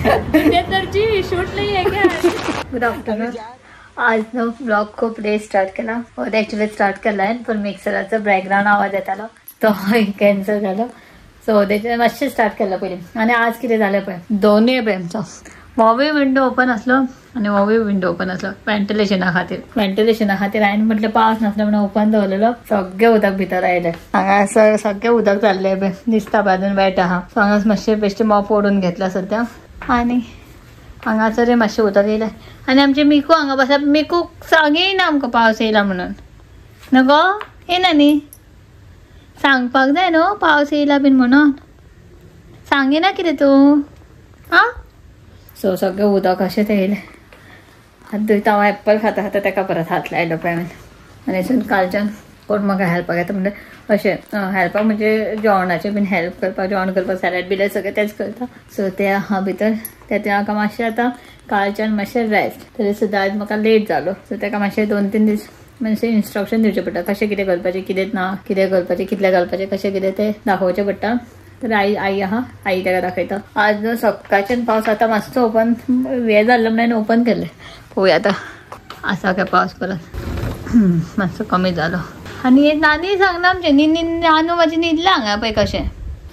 Shoot नाही आहे क्या? Good afternoon. आज ना ब्लॉग खूप लेट स्टार्ट केला. ॲक्च्युली स्टार्ट केला आहे पण मिक्सराचा बॅकग्राऊंड आवाज येत आला तो कॅन्सल झालं. सो त्याच्या मातशें स्टार्ट केलं पहिले. आणि आज किती झालं पण दोन्ही प्रेमचं वॉवी विंडो ओपन असलो आणि वॉवी विंडो ओपन असलो व्हेंटिलेशना खातीर हांवें म्हटलं पावस नासलो म्हणून ओपन दवरलेलो. सगळे उदक भितर आयले. हांगा सगळे उदक जाल्ले दिसता बाजून वेट आहा. सो हांगा मातशें बेश्टें मॉप ओडून घेतला सद्या. आणि हांगासर मातशें उदक येयलें. आनी आमचे मिकू हांगा बसा. मिकू सांगेना आमकां पावस येयला म्हणून. नको येना न्ही सांगपाक जाय न्हू पावस येयला बीन म्हणून. सांगेना कितें तूं आं. सो सगळें उदक अशें ते येयलें. हात धुयता हांव एप्पल खाता खाता ताका परत हात लायलो पळय. आनी अशें कालच्यान कोण म्हाका हेल्पाक येता म्हणजे अशें हेल्पाक म्हणजे जेवणाचें बीन हेल्प करपाक जेवण करपाक सॅलड बिलड सगळें तेच करता. सो ते आहा भितर ते म्हाका मातशें आतां कालच्यान मातशें रेस्ट तरी सुद्दां आयज म्हाका लेट जालो. सो ताका मातशें 2-3 दीस मातशें इन्स्ट्रक्शन दिवचें पडटा कशें कितें करपाचें कितें ना कितें करपाचें कितलें घालपाचें कशें कितें तें दाखोवचें पडटा. तर आई आहा आई ताका दाखयता. आज सकाळच्यान पावस आतां मातसो ओपन हें जाल्लो म्हणून ओपन केलें. पळोवया आतां आसा काय पावस परत. मातसो कमी जालो. आनी हे नानी सांगना आमचें नानू म्हाजी न्हिदला हांगा पळय कशें.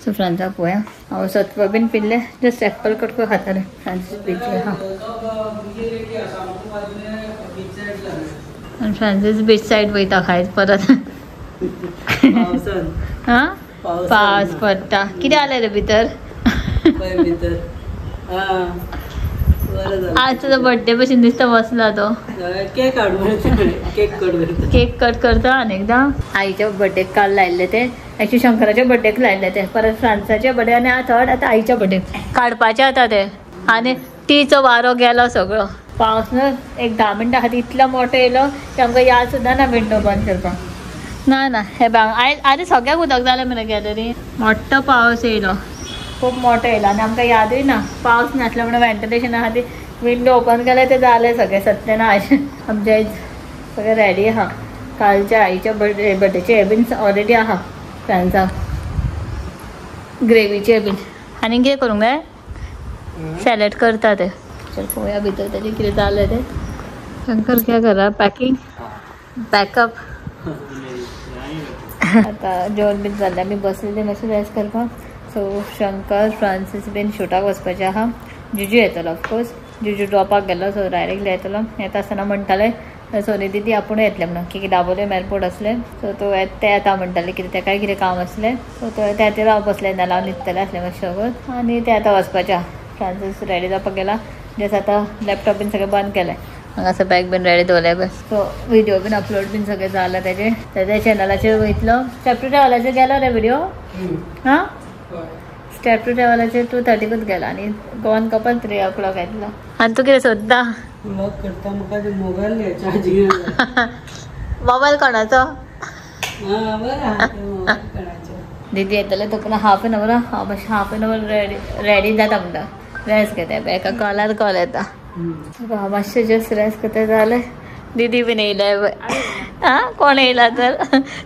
सो फ्रांसा पळोवया हांव सत्व बीन पिल्लें जस्ट एप्पल कट करून खातालें. फ्रांसीस बीच आहा आनी फ्रांसीस बीच सायड वयता खायत परत. हां पावस पडटा. कितें जालें रे भितर. आज तुजो बर्थडे भशेन दिसता बसला तो. केक कट करता आनी एकदां आईच्या बर्थडेक काल लायल्ले ते. एक्चुअली शंकराच्या बर्थडेक लायल्ले ते परत फ्रांसाच्या बर्थडे आनी थर्ड आतां आईच्या बर्थडेक काडपाचे आतां ते. आनी टीचो वारो गेलो सगळो. पावस न्हू एक 10 मिनटां खातीर इतलो मोठो येयलो की आमकां याद सुद्दां ना विंडो बंद करपाक. ना हे बांग आनी सगळ्याक उदक जालें मरे गॅलरी. मोठो पावस येयलो खूब मोठो येयलो आनी आमकां यादूय ना पावस नासलो म्हणून व्हेंटिलेशना खातीर विंडो ओपन केले ते जालें सगळें सत्यनाश. आमचे सगळें रेडी आहा. कालच्या आईच्या बर्थडेचे हे बीन ऑलरेडी आहा फ्रांसाक ग्रेवीचे बीन. आनी कितें करूंक जाय सॅलड करता ते. चल पळोवया भितर तेजें कितें जालें तें. शंकर क्या करा पॅकिंग पॅकअप. आतां जेवण बीन जाल्लें आमी बसलेलीं मातशें रेस्ट करपाक. सो शंकर फ्रांसीस बीन शूटाक वचपाचें आहा. जुजू येतलो ऑफकोर्स. जुजू ड्रॉपाक गेलो सो डायरेक्टली येतलो. येता आसतना म्हणटाले सोनी दीदी आपूण येतले म्हणून की दाबोलेम एअरपोर्ट असले. सो तो ते येता म्हणटाले कितें ताकाय कितें काम आसलें. सो तो ते खातीर हांव बसलें नाल्यार हांव न्हिदतलें आसलें मातशें वगत. आनी ते आतां वचपाचें आहा. फ्रांसीस रेडी जावपाक गेला. जस्ट आतां लॅपटॉप बीन सगळें बंद केलें. हांगासर बॅग बीन रेडी दवरलें बस. सो व्हिडिओ बीन अपलोड बीन सगळें जालां तेजे चॅनलाचेर वयतलो. स्टेप टू ट्रॅवलाचेर गेलो रे व्हिडिओ. हां स्टेप टू ट्रॅवलाचेर 2:30 गेला आनी गोवन कपल 3 o'clock येतलो. आनी तूं कितें सोदता मोबायल कोणाचो. दीदी येतले तोपर्यंत हाफ एन अवर रेडी जाता म्हणटा. रेस्ट घेता एका कॉलार कॉल येता. मातशें जस्ट रेस्ट करता जालें. दीदी बीन येयले. आं कोण येयला तर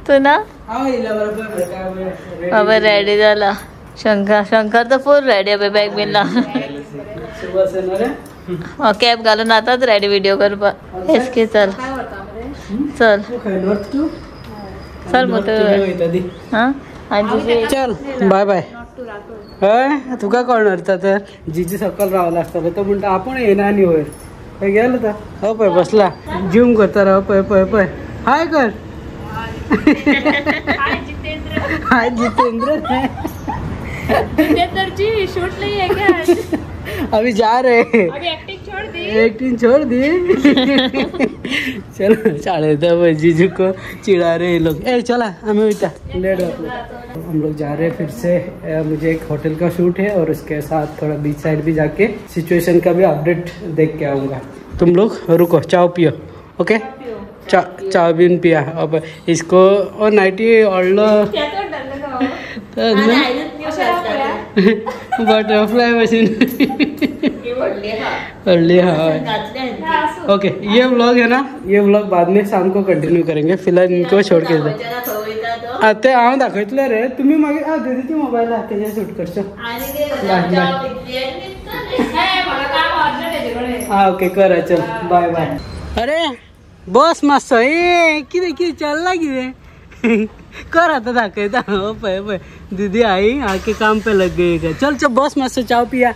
तूं ना बाबा रेडी जाला. शंकर तर फूल रेडी आहे बॅग बीन लावन. कॅब घालून आतांच रेडी व्हिडिओ करपाक. एस के चल चल चल मग हां आजी चल बाय बाय. हय तुका कोण व्हरता तर जीजी सकल रावला आसतलो तो म्हणटा आपूण येना आनी वयर गेलो तर. हो पळय बसला जिम करता राव. पळय हाय कर. हाय जितेंद्र. जी शूट नहीं है क्या. अभी जा रहे हैं. अभी एक्टिंग छोड़ दी. चलो साढ़े जीजू को चिढ़ा रहे लोग. ए चला हमें उठा लेट हम लोग जा रहे हैं फिर से. मुझे एक होटल का शूट है और उसके साथ थोड़ा बीच साइड भी जाके सिचुएशन का भी अपडेट देख के आऊँगा. तुम लोग रुको चाय पियो. ओके चाय बीन पिया. अब इसको और nighty order butterfly machine okay. ये व्लॉग है ना ये व्लॉग बाद में शाम को कंटिन्यू करेंगे. फिलहाल इनको छोड़ के आते हांव दाखयतले रे. तुम्ही मागीर दीदीची मोबायल आहा तेजेर शूट करचो. हाँ ओके करा चल बाय बाय। अरे बस मस्त ए कि चल किरे कर आता दाखवता हो पै दीदी आई आके काम पे लग गई है। चल चल बस मस्त चाव पिया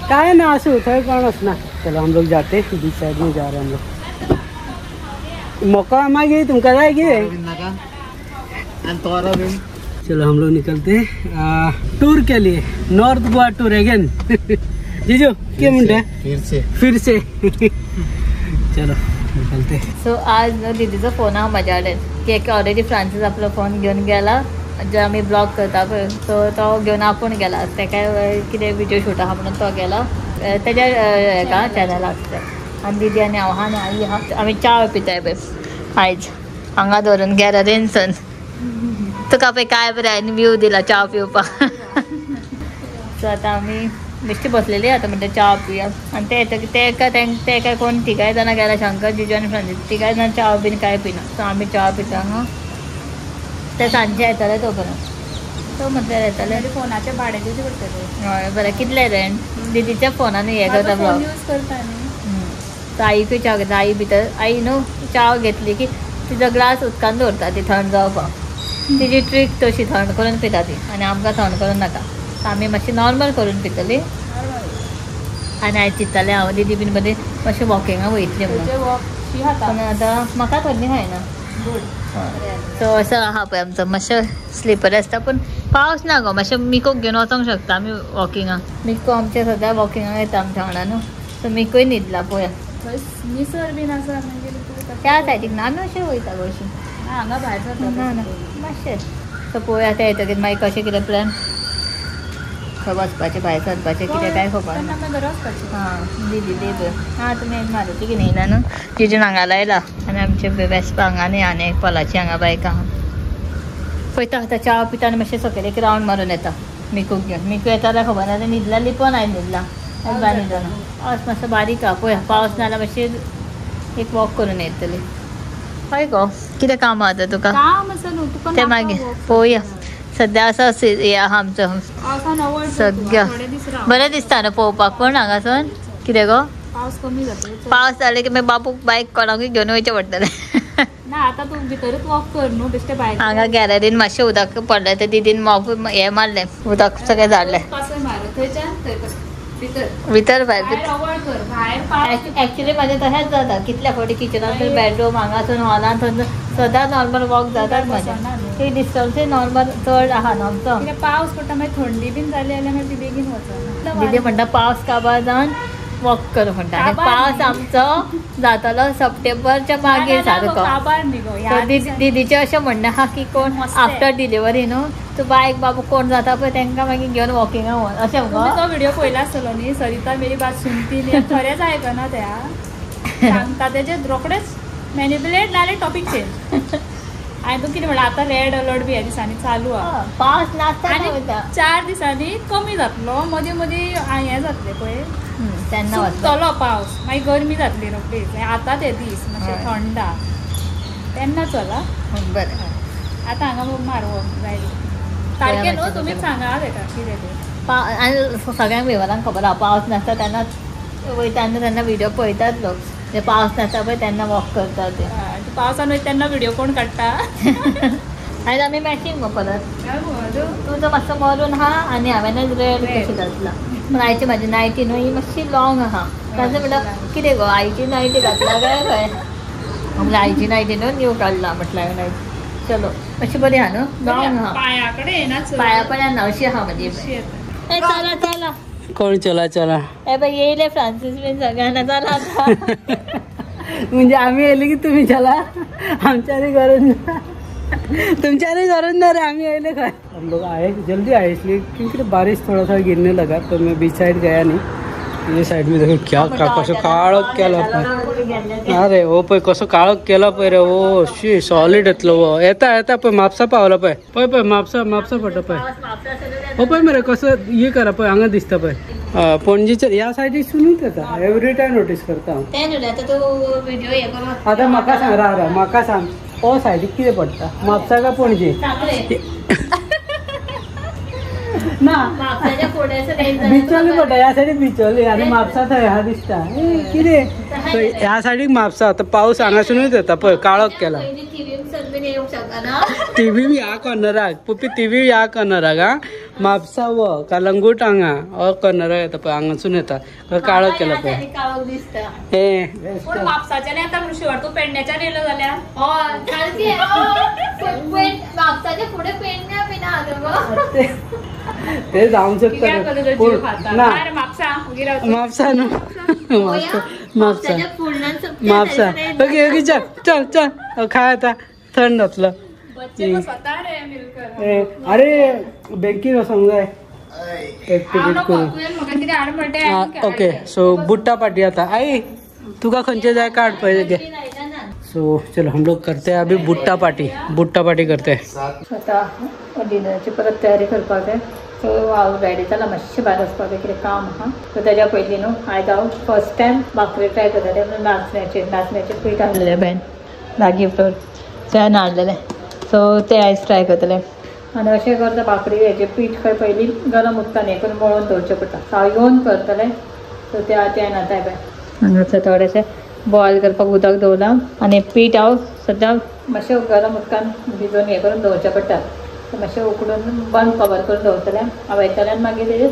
काय ना असं होता है कौन ना। चलो हम लोग जाते बीच साइड में जा रहे हैं हम लोग। मौका मांगे तुमका जाएगी। चलो हम लोग निकलते हैं टूर के लिए नॉर्थ गोवा टूर अगेन। जीजू क्या मुंडे फिर से चलो निकलते। सो आज दीदीचा फोन हा मजाडे की ऑलरेडी फ्रान्सिस आपला फोन घेऊन गेला जो आम्ही ब्लॉग करता पळय तो घेऊन आपण गेला ते काय कितें व्हिडिओ शूट आहा म्हणून तो गेला त्याच्या हेका चॅनलाक आनी दीदी आनी हांव आहा आई आहा आमी च्या पिताय पळय आयज हांगा धरून गॅलरीनसून तुका पळय काय बरें व्यू दिला च्या पिवपाक। सो आतां आमी बेश्टी बसलेली आता म्हणटा च्या पिया आनी ते काय कोण तिगाय जाणां गेला शंकर जिजू आनी फ्रान्सिस तिगाय जाणां च्या बीन काय पिना। सो आमी च्या पिता हां ते सांजे येतले तो पर्यंत तो म्हटल्यार येतले फोनाचे भाडे दिवचे पडटले। हय बरें कितले रेंट दीदीच्या फोनान हे करता ब्लॉग यूज करता न्ही। तर आईकूय च्या घेता आई भितर आई न्हू च्या घेतली की तिजो ग्लास उदकान दवरता ती थंड जावपाक तिजी ट्रीक तशी थंड करून पिता ती आनी आमकां थंड करून नाका आमी मातशी नॉर्मल करून पितली। आनी आयज चिंततालें हांव दीदी बीन मदीं मातशें वॉकिंगाक वयतलें म्हणून पूण आतां म्हाका थंडी खायना। सो असं आहा पळय आमचो मातशें स्लिपर आसता पूण पावस ना गो मातशें मिकोक घेवन वचोंक शकता आमी वॉकिंगाक। मिको आमचे सद्या वॉकिंगाक येता आमच्या वांगडा न्हू सो मिकोय न्हिदला पळया निसर बीन आसा त्या सायडीक ना आमी अशें वयता गो अशीं हांगा भायर सरता ना ना मातशें सो पळोवया ते येतकीर मागीर कशें कितें प्लॅन खंय वचपाचें भायर सरपाचें कितें काय खबर ना। हां दीदी दे हां तुमी मारुती घेवन येयला न्हू जिजून हांगा लायला आनी आमचे वेस्पा हांगा न्ही आनी एक पोलाची हांगा बायक आहा पळयता आतां च्या पिता आनी मातशें सकयल एक रावंड मारून येता मिकूक घेवन मिकू येता जाल्यार खबर ना न्हिदला पण आयज न्हिदला आयज बाय न्हिदना पावस मातसो बारीक आहा पळया पावस ना जाल्यार मातशें एक वॉक करून येतली। हय गो कितें काम आहा आतां तुका काम आसा न्हू तुका तें मागीर पळोवया सद्या असो हे आहा आमचो सगळ्या बरें दिसता न्हू पळोवपाक पूण हांगासून कितें गो पावस कमी जाता पावस जाले की मागीर बापूक बायक कोणाकूय घेवन वयचें पडटलें ना आतां तूं भितरूच वॉक कर न्हू बेश्टें भायर हांगा गॅलरीन मातशें उदक पडलें तें दीदीन मॉप हें मारलें उदक सगळें झाडलें पासय मार थंयच्यान थंय भितर भायर अवॉयड कर भायर एक्चुली म्हाजें तशेंच जाता कितल्या फावटी किचनांतून बेडरूम हांगासून हॉलान थंय सदां नॉर्मल वॉक जातात म्हाजें एक डिस्टन्सूय नॉर्मल चड आहा न्हू आमचो कित्याक पावस पडटा मागीर थंडी बीन जाली जाल्यार मागीर ती बेगीन वचना दीदी म्हणटा पावस काबार जावन वॉक कर म्हणटा आनी पावस आमचो जातलो सप्टेंबरच्या मागीर सारको काबार न्ही गो दीदीचें अशें म्हणणें आहा की कोण आफ्टर डिलिव्हरी न्हू तूं बायक बाबू कोण जाता पळय तांकां मागीर घेवन वॉकिंगाक वच अशें मुगो तो व्हिडिओ पयला आसतलो न्ही सरिता मेरी बात सुनती न्ही खरेंच आयकना त्या सांगता तेजे रोखडेच मॅन्युपुलेट नाल्यार टॉपीक चेंज हांवें तूं कितें म्हणलें आतां रेड अलर्ट बी ह्या दिसांनी चालू आहा पावस नासता आनी 4 दिसांनी कमी जातलो मदीं मदीं हें जातलें पळय तेन्ना चलो पावस मागीर गरमी जातली रोखडीच आतां ते दीस मातशें थंड तेन्ना चला बरें आतां हांगा मारवो जाय सारकें न्हू तुमीच सांगा तेका कितें तें आनी सगळ्यांक विवरांक खबर आहा पावस नासता तेन्ना वयता तेन्ना व्हिडिओ पळयतात लोक ते पावस नासता पळय तेन्ना वॉक करतात ते पावसान वयता तेन्ना व्हिडिओ कोण काडटा आयज आमी मॅचिंग गो परत तुजो मातसो मरून आहा आनी हांवेनच रेड कशी घातला पूण आयची म्हाजी नायटी न्हू ही मातशी लॉंग आहा ताचें म्हणल्यार कितें गो आयची नायटी घातला काय खंय म्हणल्यार आयची नायटी न्हू न्यू काडला म्हटल्यार नायटी चलो मातशी बरी आहा न्हू लॉंग आहा पांया कडेन पांया पर्यंत अशी आहा म्हजी चला चला कोण चला चला हे बाय येयले फ्रान्सिस बीन सगळ्यांना चला आता म्हणजे आम्ही येले की तुम्ही चला आमच्याने गरज तुमच्याने गरज ना रे आम्ही आए खा हम लोग आए जल्दी आए इसलिए क्योंकि बारिश थोड़ा सा गिरने लगा तो मैं बीच साइड गया नहीं ये साइड में देखो क्या कसं काळोख केला अरे ओ पळय कसो काळोख केला पळय रे ओ शी सॉलिड येतलो वो येता येता पळय म्हापसा पावला पळय पळय पळय म्हापसा पडटा पळय ओ पळय मरे कसं ये करा पळय हांगा दिसता पळय पणजीच्या ह्या सायडीक सुनूच येता एवरी टायम नोटीस करता आता म्हाका सांग रा म्हाका सांग ओ सायडीक कितें पडटा म्हापसा काय पणजी ना म्हापसाच्या फोड्याचं नाही बिचोली पडटा ह्या सायडीक बिचोली आनी म्हापसा थंय ह्या दिसता कितें ह्या सायडीक म्हापसा आतां पावस हांगासूनच येता पळय काळोख केला टीव्ही ह्या कॉर्नराक पुपी टीव्ही ह्या कॉर्नराक हा म्हापसा व कलंगूट हांगा हो कॉर्नराक येता पळय हांगासून येता काळोख केला पळय काळोख दिसता हे पण म्हापसाच्या नाही आता शिवार तू पेडण्याच्या रेलो जाल्या म्हापसाच्या पुढे पेडण्या पिना ते जावंक शकता ना म्हापसा म्हापसा न्हू म्हापसा म्हापसा ओके ओके चल चल चल खाय आता थंड जातलो अरे बँकीन वचोंक जाय एक टिकेट करून ओके सो बुट्टा पार्टी आता आई तुका खंयचे जाय काढ पळय घे सो चलो हम लोग करते हैं अभी बुट्टा पार्टी करते हैं आता डिनरची परत तयारी करपाक जाय सो हांव रेडी जाला मातशें भायर वचपाक जाय कितें काम आहा सो तेज्या पयलीं न्हू आयज हांव फर्स्ट टायम भाकरी ट्राय करतलें नाचण्याचें पीठ हाडलेलें बेन लागीं फ्लोर तें हाडलेलें सो तें आयज ट्राय करतलें आनी अशें करता भाकरी हेजें पीठ खंय पयलीं गरम उदकान हें करून मळून दवरचें पडटा साळयोन करतलें सो तें आता पळय हांगासर थोडेशें बॉयल करपाक उदक दवरलां आनी पीठ हांव सद्दां मातशें गरम उदकान भिजोवन हें करून दवरचें पडटा मातशें उकडून बंद कवर करून दवरतलें हांव येतल्यान मागीर तेजेर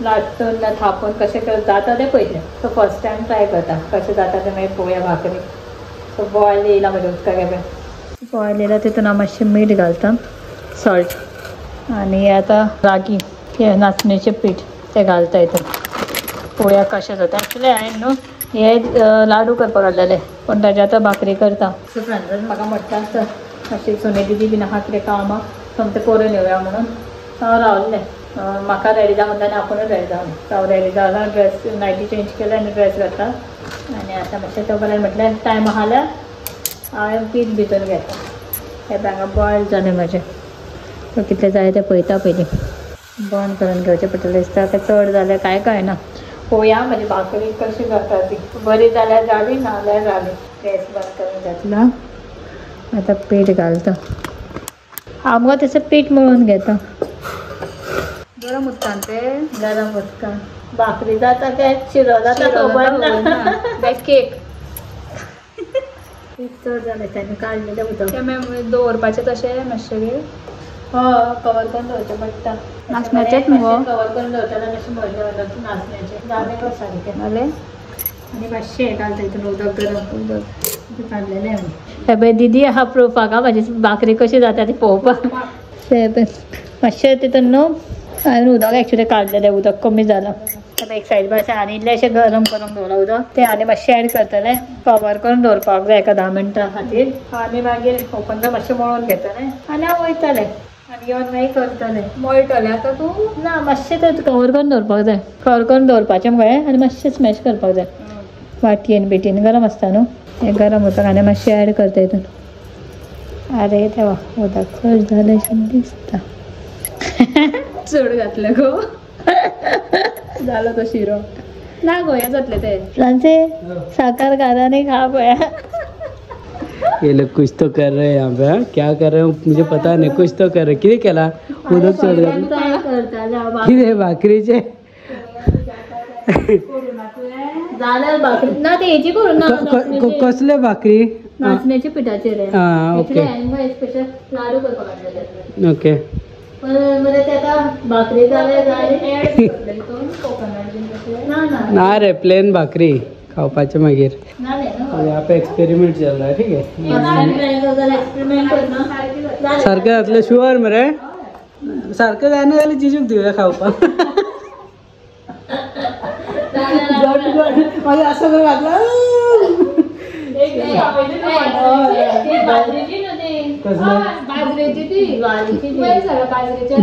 लाटून थापून कशें जाता तें पयलें सो फर्स्ट टायम ट्राय करता कशें जाता तें मागीर पळोवया भाकरी सो बॉयल येयला म्हज्या उदकाक एबय बॉयल येयला तितून हांव मातशें मीठ घालता सॉल्ट आनी आतां रागी हें नाचणेचें पीठ तें घालता हितून पळोवया कशें जाता एक्चुली हांवें न्हू हे लाडू करपाक हाडलेले पण ताजे आतां भाकरी करता सो फ्रेंड्स म्हाका म्हणटात अशी सोने दीदी बीन आहा कितें काम आहा तें करून येवया म्हणून हांव रावल्लें म्हाका रेडी जा म्हणटा आनी आपुणूच रेडी जावन हांव रेडी जाला ड्रेस नायटी चेंज केलें आनी ड्रेस घातला आनी आतां मातशें तो बरें म्हटल्यार टायम आहा जाल्यार हांवें पीठ भितर घेता हे हांगा बॉयल जालें म्हजें सो कितलें जाय तें पळयता पयलीं बंद करून घेवचें पडटलें दिसता तें चड जालें कांय कळना पळोवया म्हजी भाकरी कशी जाता ती बरी जाल्यार जाली ना जाल्यार जाली गॅस बंद करून घेतला आतां पीठ घालता हांव मुगो तेचें पीठ मळून घेता गरम उदकान तें गरम उदकान भाकरी जाता काय शिरो जाता खबर ना काय केक चड जालें तेन्ना काडलेलें उदक तें दवरपाचें तशें मातशें कवर करून दवरचें पडटा नाचण्याचेंच मुगो कवर करून दवरतना मातशें मळलें नाचण्याचें जालें सारकें जालें आनी मातशें हें घालता हितून उदक गरम उदक काडलेलें हांवें हे पळय दीदी आहा पळोवपाक म्हाजी भाकरी कशी जाता ती पळोवपाक ते पळय मातशें तितून न्हू हांवें उदक एक्चुली काडलेलें उदक कमी जालां आतां एक सायड बाय आनी इल्लेशें गरम करून दवरलां उदक तें आनी मातशें ऍड करतलें कवर करून दवरपाक जाय एका 10 मिनटां खातीर आनी मागीर ओपन करून मातशें मळून घेतलें आनी हांव वयतलें आनी येवन मागीर करतलें मळटलें आतां तूं ना मातशें तें कवर करून दवरपाक जाय कवर करून दवरपाचें मगो आनी मातशें स्मॅश करपाक जाय वाटयेन बिटीन गरम आसता न्हू हें गरम उदक आनी मातशें ऍड करता हितून अरे देवा उदक चड जालें अशें दिसता चड घातलें गो जालो तो शिरो ना गो हें जातलें तें सांचे साखर घालानी खा पळया ये लोग कुछ तो कर रहे हैं यहाँ पे हाँ? क्या कर रहे हैं मुझे पता नहीं कुछ तो कर रहे किती केला उदक चढ किती भाकरीचे जाल्यार भाकरी ना ते हेची करू ना कसले भाकरी नाचण्याचे पिठाचे रे ओके स्पेशल लाडू करपाक हाडलेले ओके बरें ते आता भाकरी जाल्यार ना रे प्लेन भाकरी खावपाचे मागीर ना यहाँ पे एक्सपेरिमेंट चल रहा है ठीक है एक्सपेरिमेंट सारकें जातलें शुअर मरे सारकें जायना जाल्यार जिजूक दिवया खावपाक मागीर असं करून घातला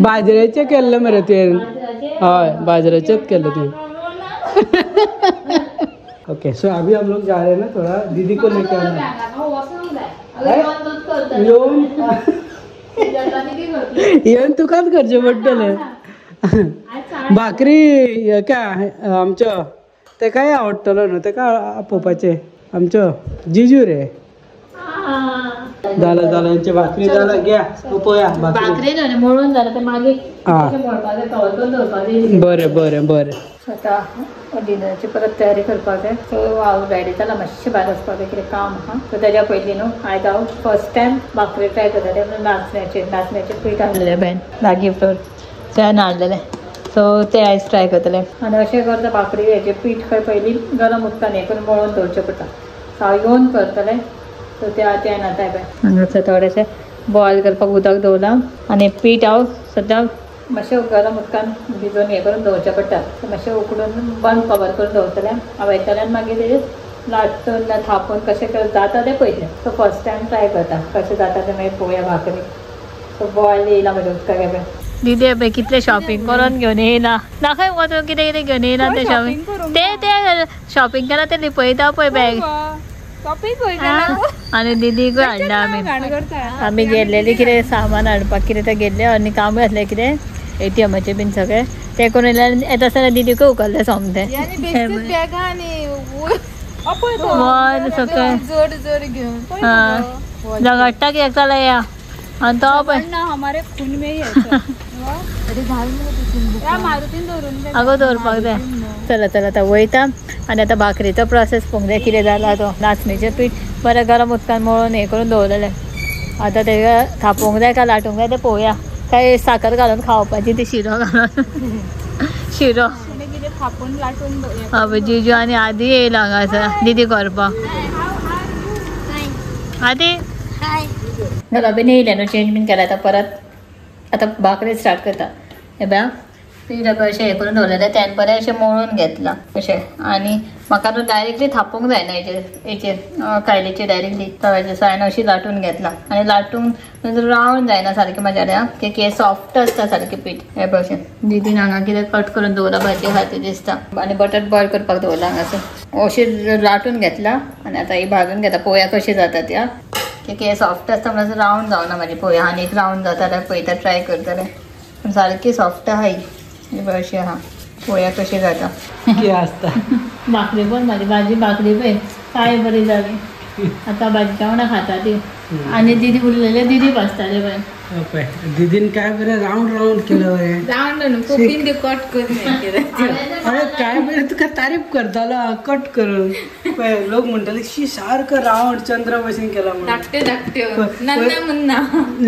बाजरेचे केल्ले मरे तुवें हय बाजरेचेच केले तुवें ओके सो अभी हम लोग जा रहे हैं ना थोड़ा दीदी को लेके आना येवन तुकाच करचें पडटलें भाकरी काय आमचो तेकाय आवडटलो न्हू तेका आपोवपाचें आमचो जिजू रे झालं यांची भाकरी झालं घ्या पोया भाकरी नाही मळून झालं तर मागे हा. बरं आता डिनरची परत तयारी करपाक जाय सो हांव रेडी जाला मातशें भायर वचपाक जाय कितें काम आहा सो तेज्या पयलीं न्हू आयज हांव फर्स्ट टायम भाकरी ट्राय करतलें नाचण्याचें पीठ हाडलेलें बेन लागीं फ्लोर तें हाडलेलें सो तें आयज ट्राय करतलें आनी अशें करता भाकरी हेजें पीठ खंय पयलीं गरम उदकान हें करून मळून दवरचें पडटा सो हांव येवन करतलें सो तें नाताय पळय हांगासर थोडेंशें बॉयल करपाक उदक दवरलां आनी पीठ हांव सद्दां मातशें गरम उदकान भिजोवन हें करून दवरचें पडटा मातशें उकडून बंद कवर करून दवरतलें हांव येतल्यान मागीर तेजेर लाटून थापून कशें जाता तें पयलें सो फर्स्ट टायम ट्राय करता कशें जाता तें मागीर पळोवया भाकरी सो बॉयल येयला म्हज्या उदकाक पळय दीदी पळय कितलें शॉपिंग करून घेवन येयला नाका वचून कितें कितें घेवन येयला तें शॉपिंग तें शॉपिंग केला तें लिपयता पळय बॅग आनी दीदीकूय हाडला आमी गेल्लेली कितें सामान हाडपाक कितें तें गेल्ले आनी काम घातलें कितें ATMचे बीन सगळें तें करून येयलें येता आसतना दीदीकूय उखल्लें सोमतें झगडटा कित्याक चला या आनी तो पळय आगो दवरपाक जाय चला आतां वयता आनी आतां भाकरीचो प्रोसेस पळोवंक जाय कितें जाला तो नाचणीचें पीठ बरें गरम उदकान मळून हें करून दवरलेलें आतां तेका थापोवंक जाय काय लाटूंक जाय तें पळोवया काय साखर घालून खावपाची ती शिरो घालून शिरो थापून लाटून हय जिजू आनी आदी येयला हांगासर दीदी करपाक आदी घरा बीन येयलें न्हू चेंज बीन केला आतां परत आतां भाकरी स्टार्ट करता हे पळय पीठ अशें हें करून दवरलेलें तें बरें अशें मळून घेतलां अशें आनी म्हाका न्हू डायरेक्टली थापोवंक जायना हेचेर कायलीचेर डायरेक्टली तव्याच्या सायन अशी लाटून घेतला आनी लाटून रावंड जायना सारकें म्हाज्या की सॉफ्ट आसता सारकें पीठ हे पळय अशें दीदीन हांगा कितें कट करून दवरला भाजी खाती दिसता आनी बटर बॉयल करपाक दवरला हांगासर अशें लाटून घेतला आनी आतां ही भाजून घेता पळोवया कशी जाता ती की सॉफ्ट आसता म्हणल्यार रावंड जावना म्हाजी पळोवया आनी एक रावंड जाता जाल्यार पळयता ट्राय करतलें पूण सारकी सॉफ्ट आहा ही अशी आहा पळोवया कशी जाता कितें आसता भाकरी पण म्हाजी भाजी भाकरी पळय काय बरी जाली आतां भाजी वांगडा खाता ती आनी दीदी उरलेले दीदी भाजताले पळय दीदीन काय बरें रावंड केलं रावंड न्हू कोपीन ते कट करून अरे काय बरें तुका तारीफ करतालो कट करून पळय लोक म्हणटाले शी सारको रावंड चंद्र भशेन केला म्हणून धाकटे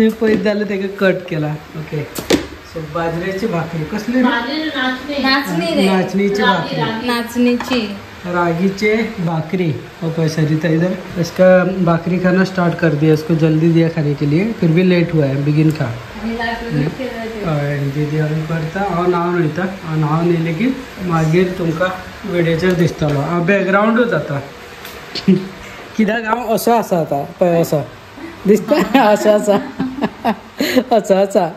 पळयत जाल्यार तेका कट केला ओके सो बाजरेची भाकरी कसली नाचणीची रागीचे भाकरी ओके सरिता इधर इसका भाकरी खाना स्टार्ट कर दिया इसको जल्दी दिया खाने के लिए फिर भी लेट हुआ है बिगिन खा दीदी हांव करता हांव नाव न्हयता नाव न्हयलें की मागीर तुमकां विडियोचेर दिसतलो हांव बॅकग्रावंडूच आतां कित्याक हांव असो आसा आतां पळय असो दिसता असो आसा असो आसा